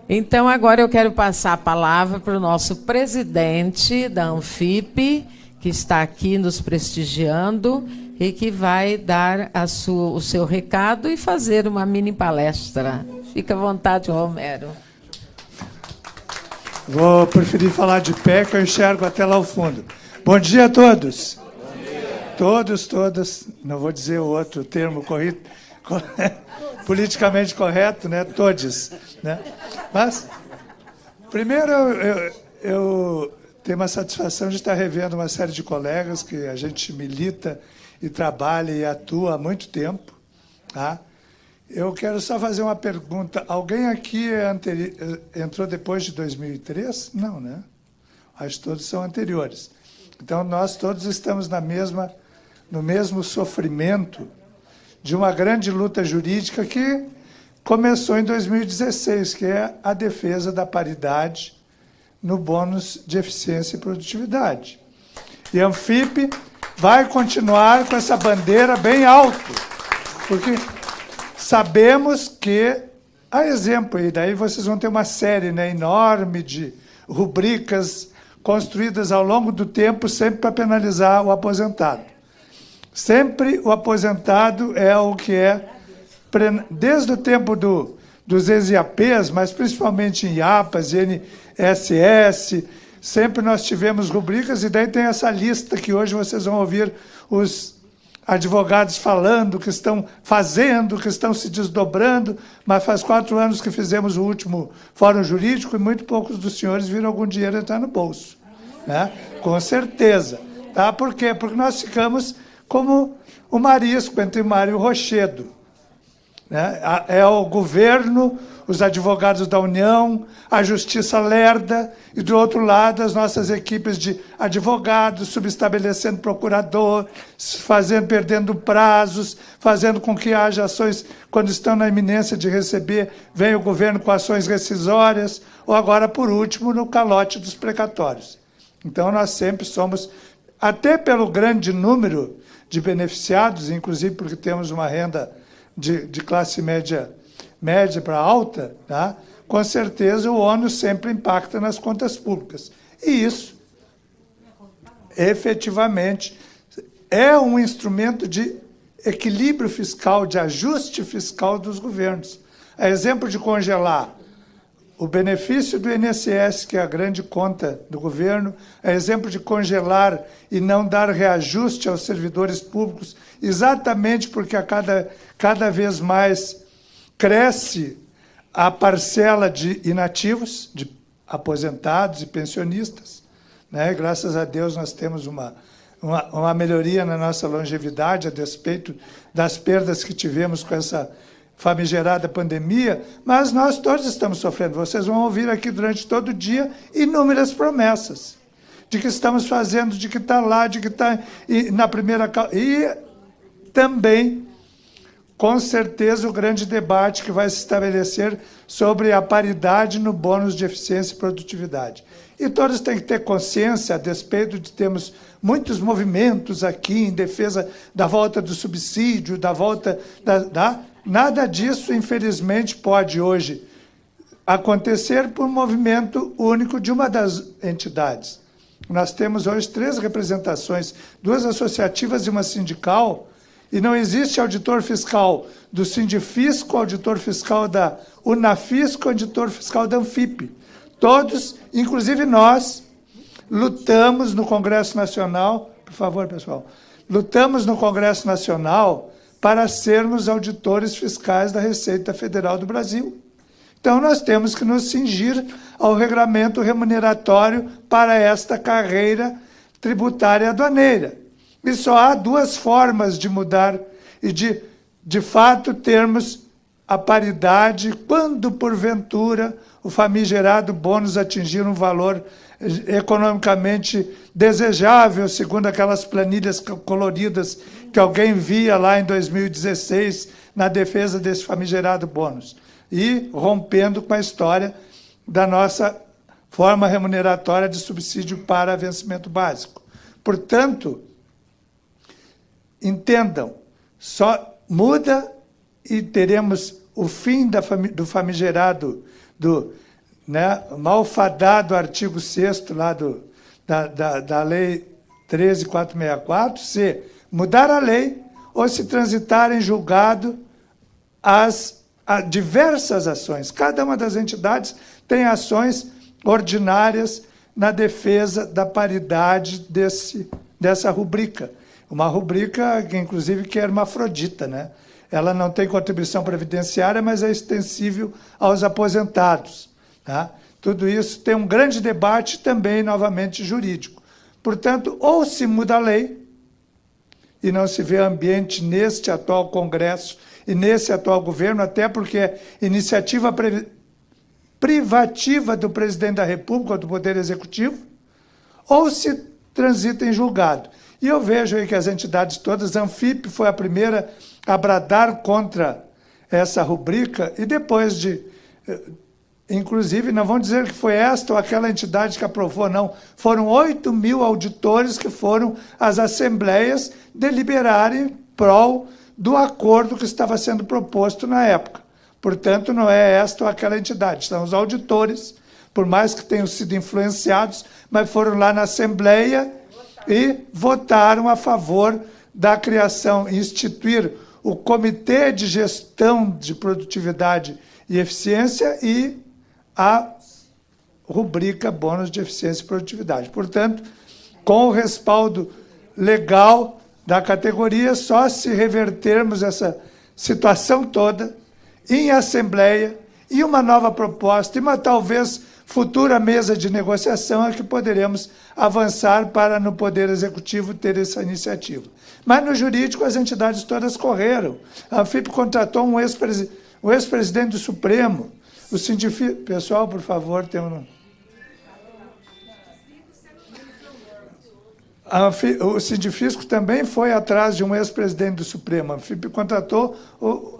Então, agora eu quero passar a palavra para o nosso presidente da Anfip, que está aqui nos prestigiando e que vai dar o seu recado e fazer uma mini palestra. Fica à vontade, Romero. Vou preferir falar de pé, que eu enxergo até lá ao fundo. Bom dia a todos. Bom dia. Todos, todas, não vou dizer o outro termo politicamente correto, né? Todes, né? Mas, primeiro, eu tenho uma satisfação de estar revendo uma série de colegas que a gente milita e trabalha e atua há muito tempo, tá? Eu quero só fazer uma pergunta. Alguém aqui entrou depois de 2003? Não, né? Acho que todos são anteriores. Então, nós todos estamos no mesmo sofrimento de uma grande luta jurídica que começou em 2016, que é a defesa da paridade no bônus de eficiência e produtividade. E a Anfip vai continuar com essa bandeira bem alto, porque sabemos que, a exemplo, e daí vocês vão ter uma série, né, enorme de rubricas construídas ao longo do tempo, sempre para penalizar o aposentado. Sempre o aposentado é o que é, desde o tempo dos ex-IAPs, mas principalmente em IAPAs, INSS, sempre nós tivemos rubricas, e daí tem essa lista que hoje vocês vão ouvir os advogados falando, que estão fazendo, que estão se desdobrando, mas faz 4 anos que fizemos o último fórum jurídico e muito poucos dos senhores viram algum dinheiro entrar no bolso, né? Com certeza. Tá? Por quê? Porque nós ficamos como o marisco entre o mar e o rochedo, né? É o governo, os advogados da União, a justiça lerda, e, do outro lado, as nossas equipes de advogados, subestabelecendo procurador, perdendo prazos, fazendo com que haja ações, quando estão na iminência de receber, vem o governo com ações rescisórias, ou agora, por último, no calote dos precatórios. Então, nós sempre somos, até pelo grande número de beneficiados, inclusive porque temos uma renda de classe média para alta, tá? Com certeza o ônus sempre impacta nas contas públicas. E isso, efetivamente, é um instrumento de equilíbrio fiscal, de ajuste fiscal dos governos. A exemplo de congelar o benefício do INSS, que é a grande conta do governo, é exemplo de congelar e não dar reajuste aos servidores públicos, exatamente porque cada vez mais cresce a parcela de inativos, de aposentados e pensionistas, né? Graças a Deus nós temos uma melhoria na nossa longevidade, a despeito das perdas que tivemos com essa famigerada pandemia, mas nós todos estamos sofrendo. Vocês vão ouvir aqui durante todo o dia inúmeras promessas de que estamos fazendo, de que está lá, de que está na primeira... E também, com certeza, o grande debate que vai se estabelecer sobre a paridade no bônus de eficiência e produtividade. E todos têm que ter consciência, a despeito de termos muitos movimentos aqui em defesa da volta do subsídio, da volta nada disso, infelizmente, pode hoje acontecer por um movimento único de uma das entidades. Nós temos hoje 3 representações, 2 associativas e uma sindical, e não existe auditor fiscal do Sindifisco, auditor fiscal da Unafisco, auditor fiscal da Anfip. Todos, inclusive nós, lutamos no Congresso Nacional, por favor, pessoal, lutamos no Congresso Nacional para sermos auditores fiscais da Receita Federal do Brasil. Então, nós temos que nos cingir ao regramento remuneratório para esta carreira tributária aduaneira. E só há 2 formas de mudar e de fato, termos a paridade quando, porventura, o famigerado bônus atingir um valor economicamente desejável, segundo aquelas planilhas coloridas que alguém via lá em 2016 na defesa desse famigerado bônus, e rompendo com a história da nossa forma remuneratória de subsídio para vencimento básico. Portanto, entendam, só muda e teremos o fim do famigerado né, malfadado artigo 6º lá da Lei 13.464, se mudar a lei ou se transitar em julgado diversas ações. Cada uma das entidades tem ações ordinárias na defesa da paridade dessa rubrica. Uma rubrica que, inclusive, que é hermafrodita, né? Ela não tem contribuição previdenciária, mas é extensível aos aposentados. Tá? Tudo isso tem um grande debate também, novamente, jurídico. Portanto, ou se muda a lei, e não se vê ambiente neste atual Congresso e nesse atual governo, até porque é iniciativa privativa do presidente da República, do Poder Executivo, ou se transita em julgado. E eu vejo aí que as entidades todas, a Anfip foi a primeira a bradar contra essa rubrica, e depois de... Inclusive, não vão dizer que foi esta ou aquela entidade que aprovou, não. Foram 8.000 auditores que foram às assembleias deliberarem prol do acordo que estava sendo proposto na época. Portanto, não é esta ou aquela entidade, são os auditores, por mais que tenham sido influenciados, mas foram lá na assembleia e votaram a favor da criação, instituir o Comitê de Gestão de Produtividade e Eficiência e a rubrica Bônus de Eficiência e Produtividade. Portanto, com o respaldo legal da categoria, só se revertermos essa situação toda em assembleia e uma nova proposta, e uma talvez futura mesa de negociação é que poderemos avançar para, no Poder Executivo, ter essa iniciativa. Mas no jurídico as entidades todas correram. A Anfip contratou um ex-presidente do Supremo. O Sindifisco... Pessoal, por favor, tem um... O Sindifisco também foi atrás de um ex-presidente do Supremo. A Anfip contratou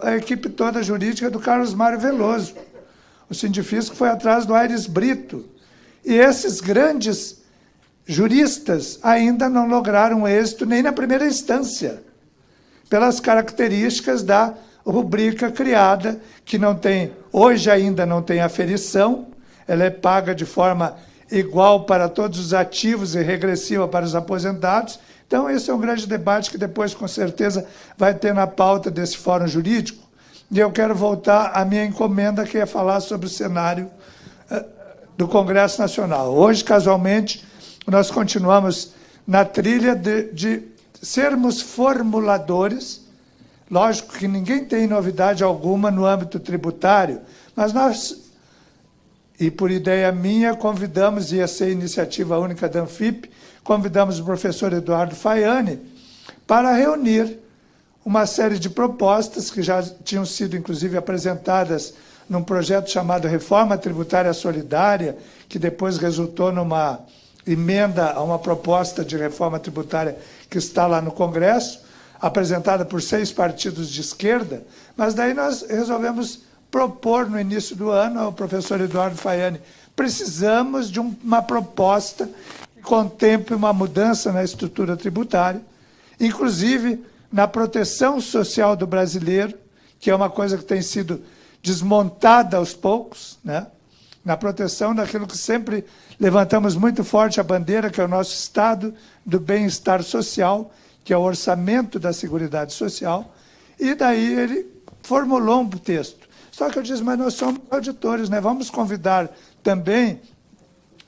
a equipe toda jurídica do Carlos Mário Veloso. O Sindifisco foi atrás do Aires Brito. E esses grandes juristas ainda não lograram êxito nem na primeira instância, pelas características da rubrica criada, que não tem, hoje ainda não tem aferição, ela é paga de forma igual para todos os ativos e regressiva para os aposentados. Então, esse é um grande debate que depois, com certeza, vai ter na pauta desse fórum jurídico. E eu quero voltar à minha encomenda, que é falar sobre o cenário do Congresso Nacional. Hoje, casualmente, nós continuamos na trilha de sermos formuladores. Lógico que ninguém tem novidade alguma no âmbito tributário, mas nós, e por ideia minha, convidamos, ia ser iniciativa única da Anfip, convidamos o professor Eduardo Faiani para reunir uma série de propostas que já tinham sido, inclusive, apresentadas num projeto chamado Reforma Tributária Solidária, que depois resultou numa emenda a uma proposta de reforma tributária que está lá no Congresso, apresentada por 6 partidos de esquerda, mas daí nós resolvemos propor no início do ano ao professor Eduardo Faiani, precisamos de uma proposta que contemple uma mudança na estrutura tributária, inclusive na proteção social do brasileiro, que é uma coisa que tem sido desmontada aos poucos, né? Na proteção daquilo que sempre levantamos muito forte a bandeira, que é o nosso estado do bem-estar social, que é o orçamento da Seguridade Social, e daí ele formulou um texto. Só que eu disse, mas nós somos auditores, né? Vamos convidar também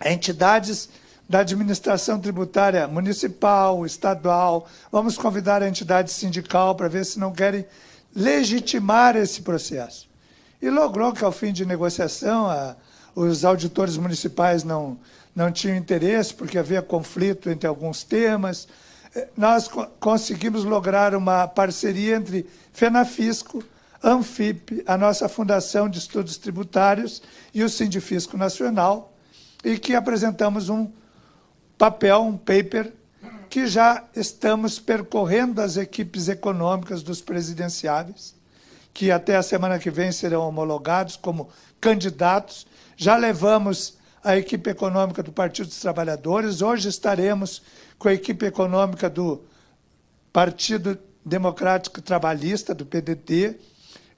entidades da administração tributária municipal, estadual, vamos convidar a entidade sindical para ver se não querem legitimar esse processo. E logrou que, ao fim de negociação, os auditores municipais não tinham interesse, porque havia conflito entre alguns temas. Nós conseguimos lograr uma parceria entre FENAFISCO, Anfip, a nossa Fundação de Estudos Tributários e o Sindifisco Nacional, e que apresentamos um papel, um paper, que já estamos percorrendo as equipes econômicas dos presidenciáveis, que até a semana que vem serão homologados como candidatos. Já levamos a equipe econômica do Partido dos Trabalhadores, hoje estaremos com a equipe econômica do Partido Democrático Trabalhista, do PDT,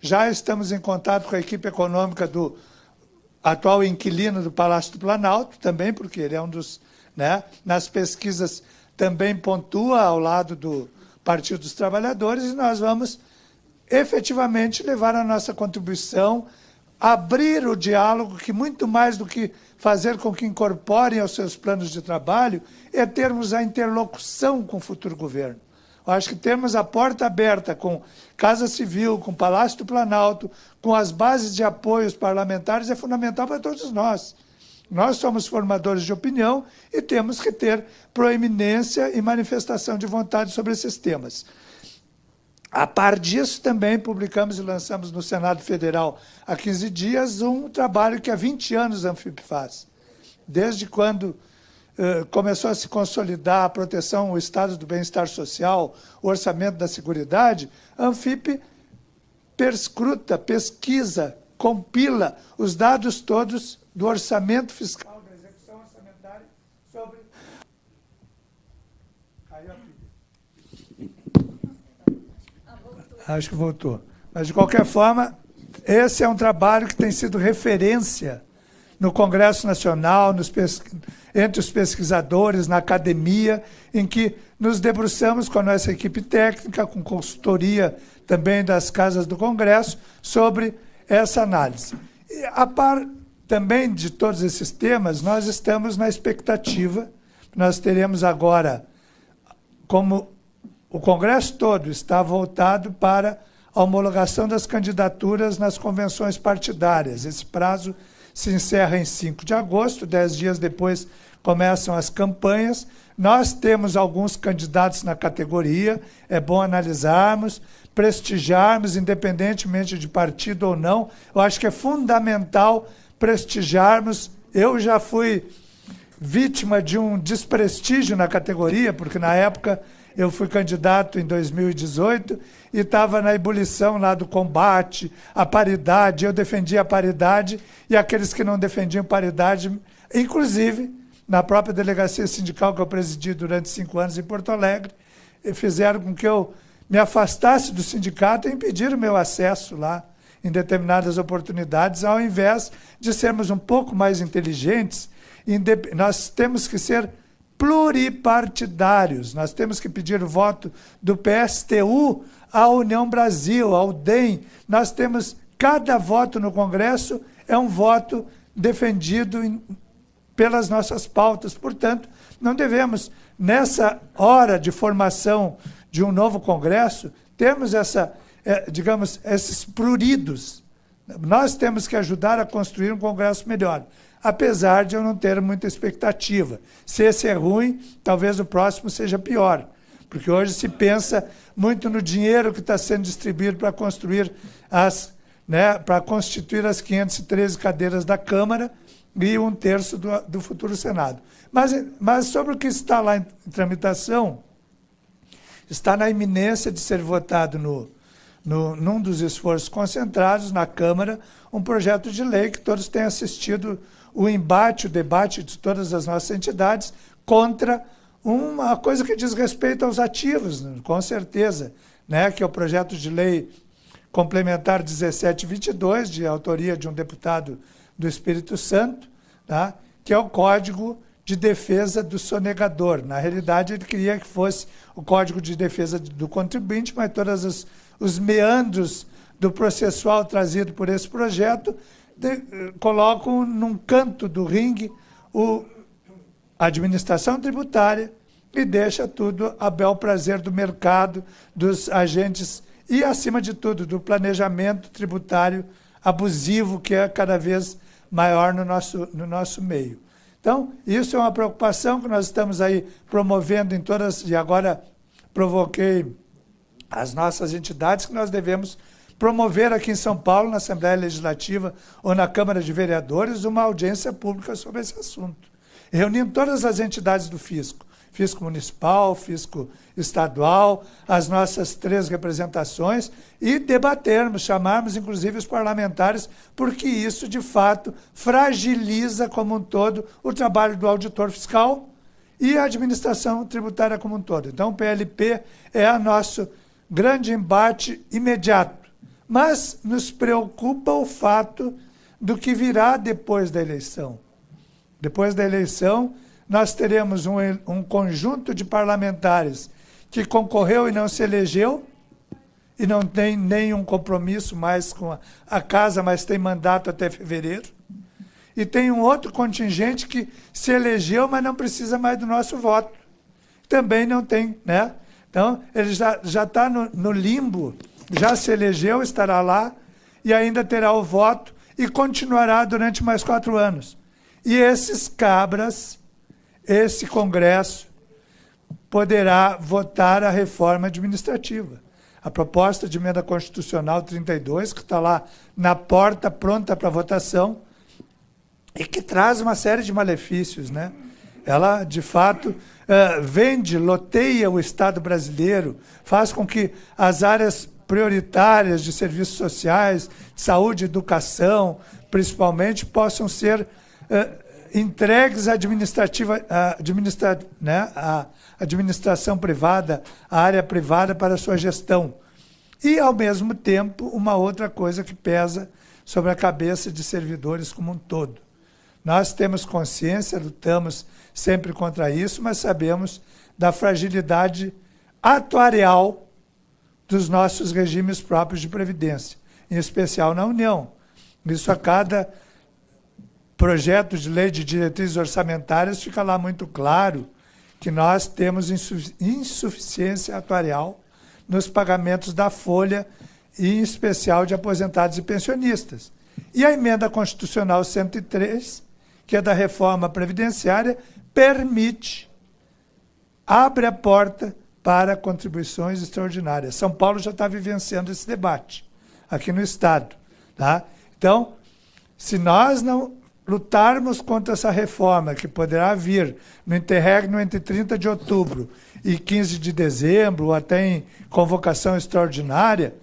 já estamos em contato com a equipe econômica do atual inquilino do Palácio do Planalto, também porque ele é um dos... Né, nas pesquisas também pontua ao lado do Partido dos Trabalhadores, e nós vamos efetivamente levar a nossa contribuição, abrir o diálogo, que muito mais do que fazer com que incorporem aos seus planos de trabalho, é termos a interlocução com o futuro governo. Eu acho que termos a porta aberta com Casa Civil, com Palácio do Planalto, com as bases de apoios parlamentares é fundamental para todos nós. Nós somos formadores de opinião e temos que ter proeminência e manifestação de vontade sobre esses temas. A par disso, também publicamos e lançamos no Senado Federal, há 15 dias, um trabalho que há 20 anos a Anfip faz. Desde quando começou a se consolidar a proteção, o estado do bem-estar social, o orçamento da Seguridade, a Anfip perscruta, pesquisa, compila os dados todos do orçamento fiscal, da execução orçamentária, sobre... Caiu a pilha. Acho que voltou. Mas, de qualquer forma, esse é um trabalho que tem sido referência no Congresso Nacional, entre os pesquisadores, na academia, em que nos debruçamos com a nossa equipe técnica, com consultoria também das casas do Congresso, sobre essa análise. E, a par também de todos esses temas, nós estamos na expectativa, nós teremos agora, como o Congresso todo está voltado para a homologação das candidaturas nas convenções partidárias. Esse prazo se encerra em 5 de agosto, 10 dias depois começam as campanhas. Nós temos alguns candidatos na categoria, é bom analisarmos, prestigiarmos, independentemente de partido ou não. Eu acho que é fundamental prestigiarmos. Eu já fui vítima de um desprestígio na categoria, porque na época eu fui candidato em 2018 e estava na ebulição lá do combate à paridade. Eu defendia a paridade e aqueles que não defendiam paridade, inclusive na própria delegacia sindical que eu presidi durante 5 anos em Porto Alegre, fizeram com que eu me afastasse do sindicato e impediram o meu acesso lá em determinadas oportunidades, ao invés de sermos um pouco mais inteligentes. Nós temos que ser pluripartidários, nós temos que pedir o voto do PSTU à União Brasil, ao DEM. Nós temos, cada voto no Congresso é um voto defendido pelas nossas pautas. Portanto, não devemos, nessa hora de formação de um novo Congresso, termos digamos, esses pruridos. Nós temos que ajudar a construir um Congresso melhor, apesar de eu não ter muita expectativa. Se esse é ruim, talvez o próximo seja pior, porque hoje se pensa muito no dinheiro que está sendo distribuído para construir para constituir as 513 cadeiras da Câmara e 1/3 do futuro Senado. Mas sobre o que está lá em tramitação, está na iminência de ser votado num dos esforços concentrados na Câmara, um projeto de lei que todos têm assistido o embate, o debate de todas as nossas entidades contra uma coisa que diz respeito aos ativos, com certeza, né, que é o projeto de lei complementar 1722, de autoria de um deputado do Espírito Santo, tá, que é o Código de Defesa do Sonegador. Na realidade, ele queria que fosse o Código de Defesa do Contribuinte, mas todos os meandros do processual trazido por esse projeto colocam num canto do ringue a administração tributária e deixa tudo a bel prazer do mercado, dos agentes e, acima de tudo, do planejamento tributário abusivo, que é cada vez maior no nosso meio. Então, isso é uma preocupação que nós estamos aí promovendo em todas, e agora provoquei as nossas entidades, que nós devemos promover aqui em São Paulo, na Assembleia Legislativa ou na Câmara de Vereadores, uma audiência pública sobre esse assunto, reunindo todas as entidades do fisco, fisco municipal, fisco estadual, as nossas 3 representações, e debatermos, chamarmos inclusive os parlamentares, porque isso, de fato, fragiliza como um todo o trabalho do auditor fiscal e a administração tributária como um todo. Então, o PLP é o nosso grande embate imediato. Mas nos preocupa o fato do que virá depois da eleição. Depois da eleição, nós teremos um conjunto de parlamentares que concorreu e não se elegeu, e não tem nenhum compromisso mais com a casa, mas tem mandato até fevereiro. E tem um outro contingente que se elegeu, mas não precisa mais do nosso voto. Também não tem, né? Então, ele já está no limbo, já se elegeu, estará lá, e ainda terá o voto, e continuará durante mais 4 anos. E esses cabras, esse Congresso, poderá votar a reforma administrativa. A proposta de emenda constitucional 32, que está lá na porta, pronta para votação, e que traz uma série de malefícios, né? Ela, de fato, loteia o Estado brasileiro, faz com que as áreas prioritárias de serviços sociais, de saúde e educação, principalmente, possam ser entregues à administração privada, à área privada para a sua gestão. E, ao mesmo tempo, uma outra coisa que pesa sobre a cabeça de servidores como um todo. Nós temos consciência, lutamos sempre contra isso, mas sabemos da fragilidade atuarial dos nossos regimes próprios de previdência, em especial na União. Isso a cada projeto de lei de diretrizes orçamentárias fica lá muito claro que nós temos insuficiência atuarial nos pagamentos da folha, e em especial de aposentados e pensionistas. E a emenda constitucional 103, que é da reforma previdenciária, abre a porta para contribuições extraordinárias. São Paulo já está vivenciando esse debate aqui no Estado. Tá? Então, se nós não lutarmos contra essa reforma, que poderá vir no interregno entre 30 de outubro e 15 de dezembro, ou até em convocação extraordinária,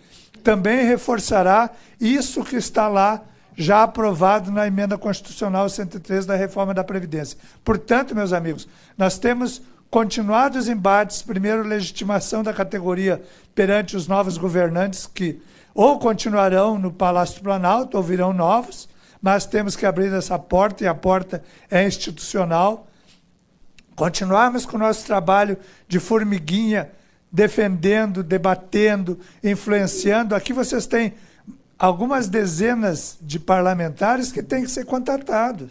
também reforçará isso que está lá já aprovado na emenda constitucional 103 da reforma da Previdência. Portanto, meus amigos, nós temos continuados embates, primeiro, legitimação da categoria perante os novos governantes que ou continuarão no Palácio do Planalto ou virão novos, mas temos que abrir essa porta, e a porta é institucional. Continuarmos com o nosso trabalho de formiguinha, defendendo, debatendo, influenciando. Aqui vocês têm algumas dezenas de parlamentares que têm que ser contatados,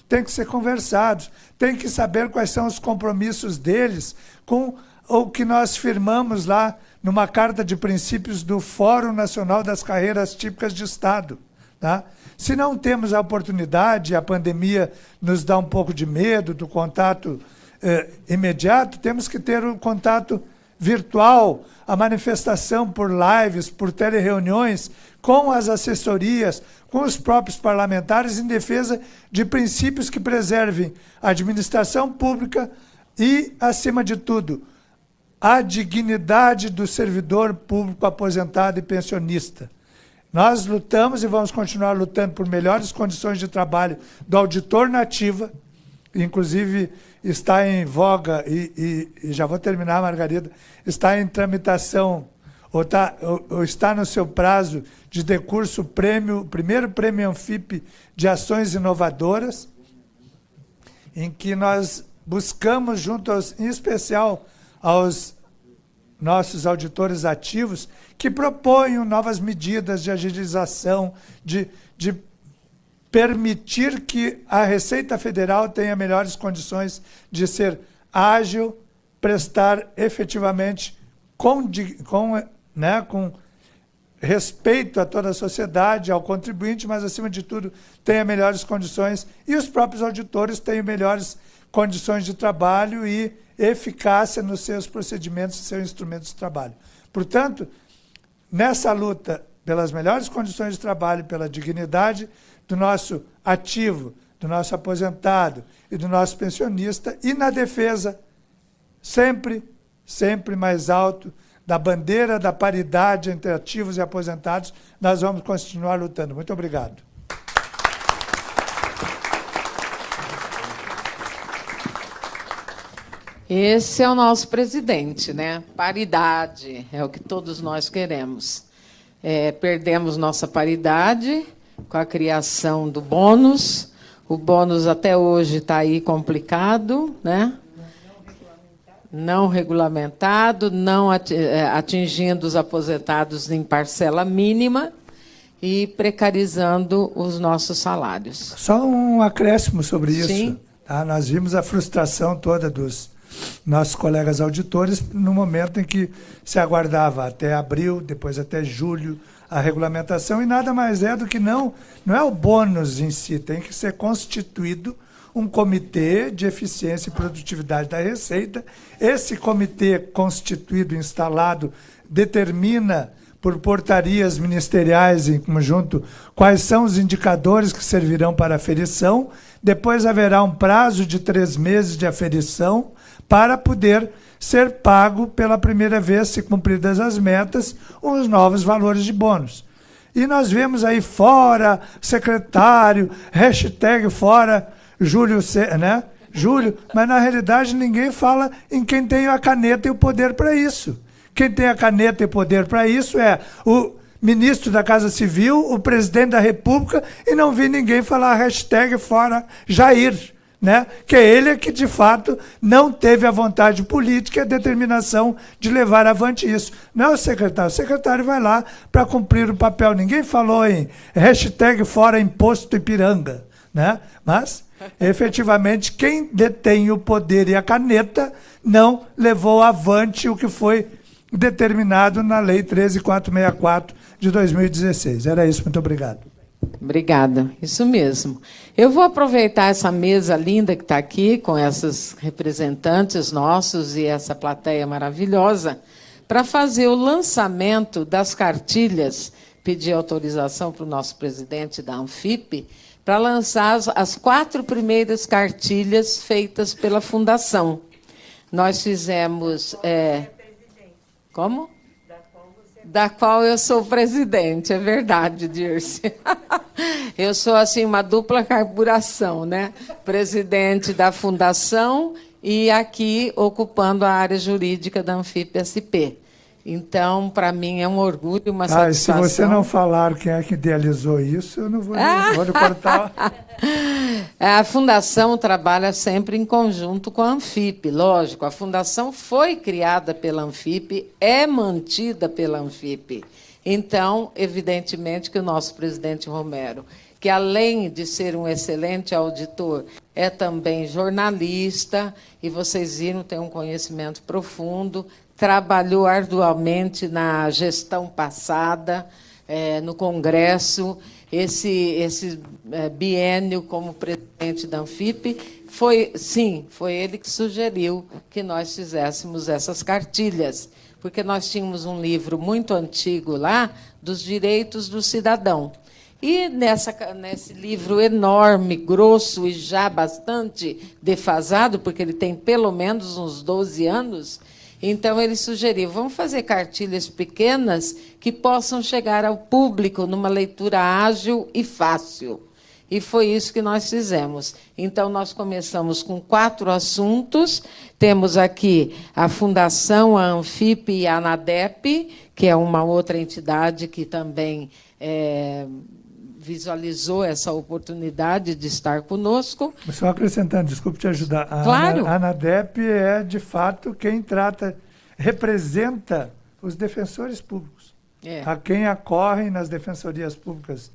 têm que ser conversados, têm que saber quais são os compromissos deles com o que nós firmamos lá numa carta de princípios do Fórum Nacional das Carreiras Típicas de Estado. Tá? Se não temos a oportunidade, a pandemia nos dá um pouco de medo do contato imediato, temos que ter o contato virtual, a manifestação por lives, por telereuniões, com as assessorias, com os próprios parlamentares, em defesa de princípios que preservem a administração pública e, acima de tudo, a dignidade do servidor público aposentado e pensionista. Nós lutamos e vamos continuar lutando por melhores condições de trabalho do auditor na ativa, inclusive está em voga, e já vou terminar, Margarida, está em tramitação, ou está no seu prazo de decurso o primeiro prêmio Anfip de ações inovadoras, em que nós buscamos, em especial aos nossos auditores ativos, que proponham novas medidas de agilização, de permitir que a Receita Federal tenha melhores condições de ser ágil, prestar efetivamente com respeito a toda a sociedade, ao contribuinte, mas, acima de tudo, tenha melhores condições, e os próprios auditores tenham melhores condições de trabalho e eficácia nos seus procedimentos e seus instrumentos de trabalho. Portanto, nessa luta pelas melhores condições de trabalho, pela dignidade do nosso ativo, do nosso aposentado e do nosso pensionista, e na defesa, sempre mais alto, da bandeira da paridade entre ativos e aposentados, nós vamos continuar lutando. Muito obrigado. Esse é o nosso presidente, né? Paridade é o que todos nós queremos. Perdemos nossa paridade com a criação do bônus. O bônus até hoje está aí complicado, né? Não regulamentado, não atingindo os aposentados em parcela mínima e precarizando os nossos salários. Só um acréscimo sobre isso. Sim. Tá? Nós vimos a frustração toda dos nossos colegas auditores no momento em que se aguardava até abril, depois até julho, a regulamentação, e nada mais é do que não é o bônus em si, tem que ser constituído um comitê de eficiência e produtividade da Receita. Esse comitê constituído, instalado, determina por portarias ministeriais em conjunto quais são os indicadores que servirão para a aferição. Depois haverá um prazo de 3 meses de aferição para poder ser pago pela primeira vez, se cumpridas as metas, os novos valores de bônus. E nós vemos aí fora secretário, hashtag fora Júlio, né? Júlio, mas na realidade ninguém fala em quem tem a caneta e o poder para isso. Quem tem a caneta e o poder para isso é o ministro da Casa Civil, o presidente da República, e não vi ninguém falar hashtag fora Jair, né? Que é ele que, de fato, não teve a vontade política e a determinação de levar avante isso. Não é o secretário vai lá para cumprir o papel. Ninguém falou em hashtag fora imposto Ipiranga, né? Mas, efetivamente, quem detém o poder e a caneta não levou avante o que foi determinado na Lei 13.464 de 2016. Era isso, muito obrigado. Obrigada, isso mesmo. Eu vou aproveitar essa mesa linda que está aqui, com esses representantes nossos e essa plateia maravilhosa, para fazer o lançamento das cartilhas, pedir autorização para o nosso presidente da Anfip, para lançar as 4 primeiras cartilhas feitas pela Fundação. Nós fizemos... Como? Da qual eu sou presidente, é verdade, Dirce. Eu sou assim uma dupla carburação, né? Presidente da Fundação e aqui ocupando a área jurídica da Anfip-SP. Então, para mim, é um orgulho, uma satisfação. Se você não falar quem é que idealizou isso, eu não vou lhe cortar. A Fundação trabalha sempre em conjunto com a Anfip, lógico. A Fundação foi criada pela Anfip, é mantida pela Anfip. Então, evidentemente, que o nosso presidente Romero, que além de ser um excelente auditor, é também jornalista, e vocês viram, tem um conhecimento profundo, trabalhou arduamente na gestão passada, no Congresso. Esse biênio como presidente da Anfip, foi ele que sugeriu que nós fizéssemos essas cartilhas, porque nós tínhamos um livro muito antigo lá, dos direitos do cidadão. E nesse livro enorme, grosso e já bastante defasado, porque ele tem pelo menos uns 12 anos, então ele sugeriu, vamos fazer cartilhas pequenas que possam chegar ao público numa leitura ágil e fácil. E foi isso que nós fizemos. Então, nós começamos com 4 assuntos. Temos aqui a Fundação, a Anfip e a ANADEP, que é uma outra entidade que também visualizou essa oportunidade de estar conosco. Só acrescentando, desculpe te ajudar. Claro. A ANADEP é, de fato, quem representa os defensores públicos. A quem acorrem nas defensorias públicas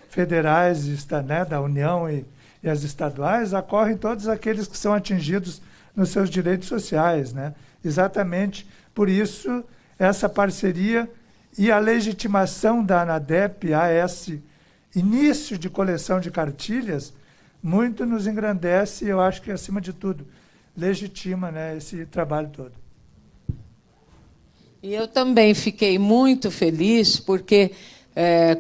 federais, né, da União e as estaduais, acorrem todos aqueles que são atingidos nos seus direitos sociais, né? Exatamente por isso, essa parceria e a legitimação da ANADEP a esse início de coleção de cartilhas, muito nos engrandece e eu acho que, acima de tudo, legitima, né, esse trabalho todo. E eu também fiquei muito feliz, porque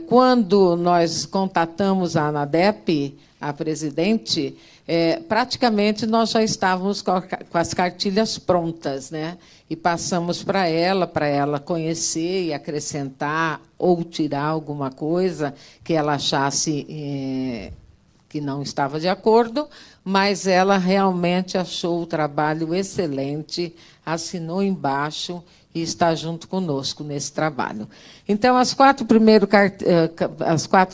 quando nós contatamos a ANADEP, a presidente, praticamente nós já estávamos com as cartilhas prontas, né? E passamos para ela conhecer e acrescentar ou tirar alguma coisa que ela achasse que não estava de acordo, mas ela realmente achou o trabalho excelente, assinou embaixo e está junto conosco nesse trabalho. Então, as quatro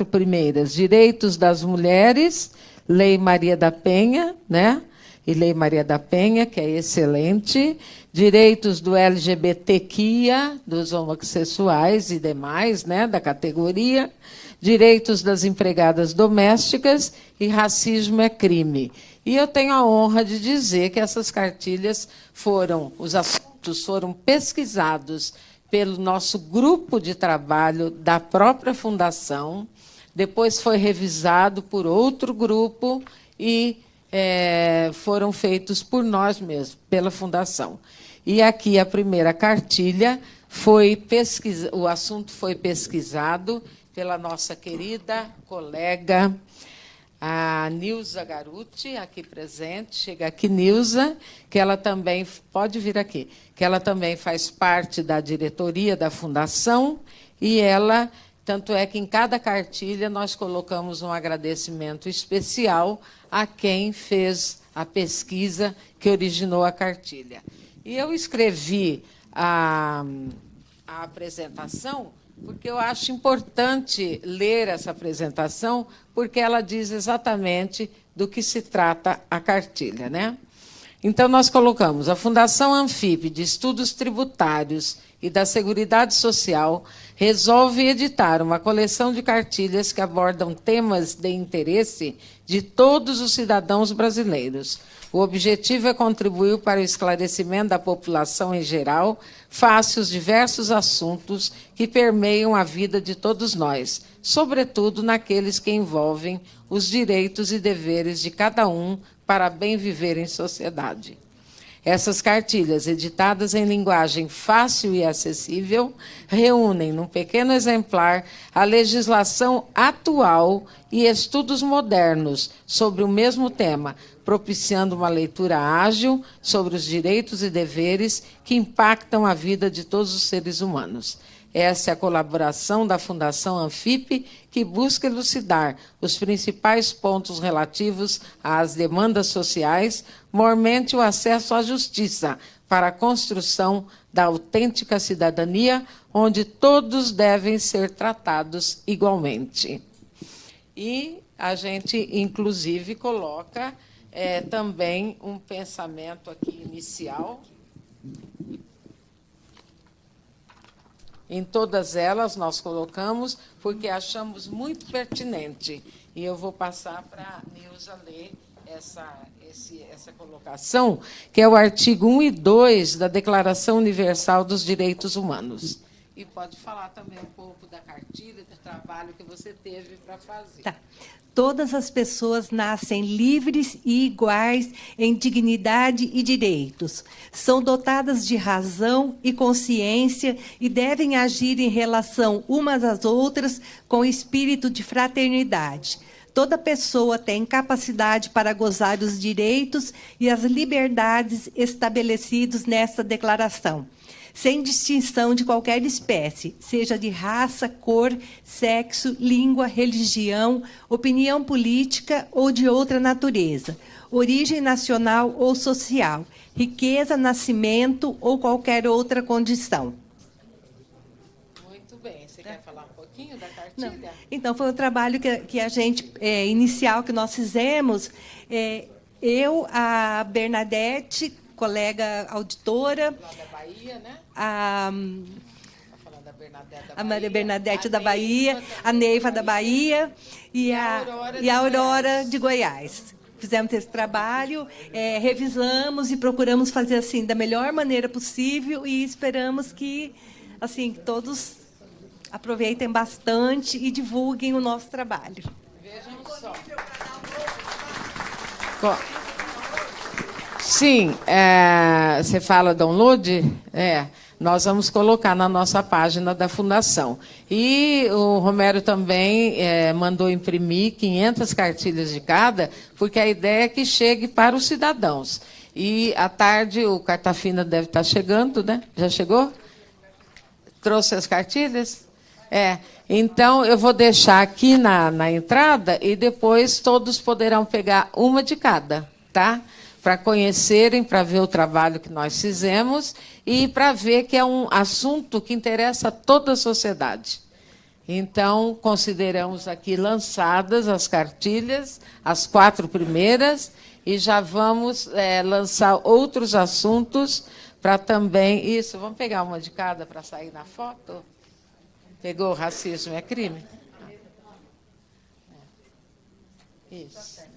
primeiras, Direitos das Mulheres, Lei Maria da Penha, né? E Lei Maria da Penha, que é excelente, direitos do LGBTQIA, dos homossexuais e demais, né, da categoria, direitos das empregadas domésticas e racismo é crime. E eu tenho a honra de dizer que essas cartilhas os assuntos foram pesquisados pelo nosso grupo de trabalho da própria Fundação, depois foi revisado por outro grupo e foram feitos por nós mesmos, pela Fundação. E aqui a primeira cartilha o assunto foi pesquisado pela nossa querida colega, a Nilza Garuti, aqui presente. Chega aqui, Nilza, que ela também pode vir aqui, que ela também faz parte da diretoria da Fundação, e ela, tanto é que em cada cartilha nós colocamos um agradecimento especial a quem fez a pesquisa que originou a cartilha. E eu escrevi a apresentação porque eu acho importante ler essa apresentação, porque ela diz exatamente do que se trata a cartilha, né? Então, nós colocamos: a Fundação Anfip de Estudos Tributários e da Seguridade Social resolve editar uma coleção de cartilhas que abordam temas de interesse de todos os cidadãos brasileiros. O objetivo é contribuir para o esclarecimento da população em geral face aos diversos assuntos que permeiam a vida de todos nós, sobretudo naqueles que envolvem os direitos e deveres de cada um para bem viver em sociedade. Essas cartilhas, editadas em linguagem fácil e acessível, reúnem, num pequeno exemplar, a legislação atual e estudos modernos sobre o mesmo tema, propiciando uma leitura ágil sobre os direitos e deveres que impactam a vida de todos os seres humanos. Essa é a colaboração da Fundação Anfip, que busca elucidar os principais pontos relativos às demandas sociais, mormente o acesso à justiça, para a construção da autêntica cidadania, onde todos devem ser tratados igualmente. E a gente, inclusive, coloca também um pensamento aqui inicial. Em todas elas nós colocamos, porque achamos muito pertinente. E eu vou passar para a Nilza ler essa colocação, que é o artigo 1 e 2 da Declaração Universal dos Direitos Humanos. E pode falar também um pouco da cartilha, do trabalho que você teve para fazer. Tá. Todas as pessoas nascem livres e iguais em dignidade e direitos. São dotadas de razão e consciência e devem agir em relação umas às outras com espírito de fraternidade. Toda pessoa tem capacidade para gozar os direitos e as liberdades estabelecidos nesta declaração, sem distinção de qualquer espécie, seja de raça, cor, sexo, língua, religião, opinião política ou de outra natureza, origem nacional ou social, riqueza, nascimento ou qualquer outra condição. Muito bem. Você quer falar um pouquinho da cartilha? Não. Então, foi um trabalho que a gente, inicial que nós fizemos, eu, a Bernadette, colega auditora, lá da Bahia, né? A Maria Bernadette da Bahia, a Neiva da Bahia e a Aurora de Goiás. Fizemos esse trabalho, revisamos e procuramos fazer assim da melhor maneira possível e esperamos que assim todos aproveitem bastante e divulguem o nosso trabalho. Vejam só. Sim, você fala download? Nós vamos colocar na nossa página da Fundação. E o Romero também mandou imprimir 500 cartilhas de cada, porque a ideia é que chegue para os cidadãos. E, à tarde, o Cartafina deve estar chegando, né? Já chegou? Trouxe as cartilhas? Então, eu vou deixar aqui na entrada e depois todos poderão pegar uma de cada, tá? para conhecerem, para ver o trabalho que nós fizemos e para ver que é um assunto que interessa a toda a sociedade. Então, consideramos aqui lançadas as cartilhas, as 4 primeiras, e já vamos lançar outros assuntos para também... Isso, vamos pegar uma de cada para sair na foto? Pegou o racismo é crime? Isso.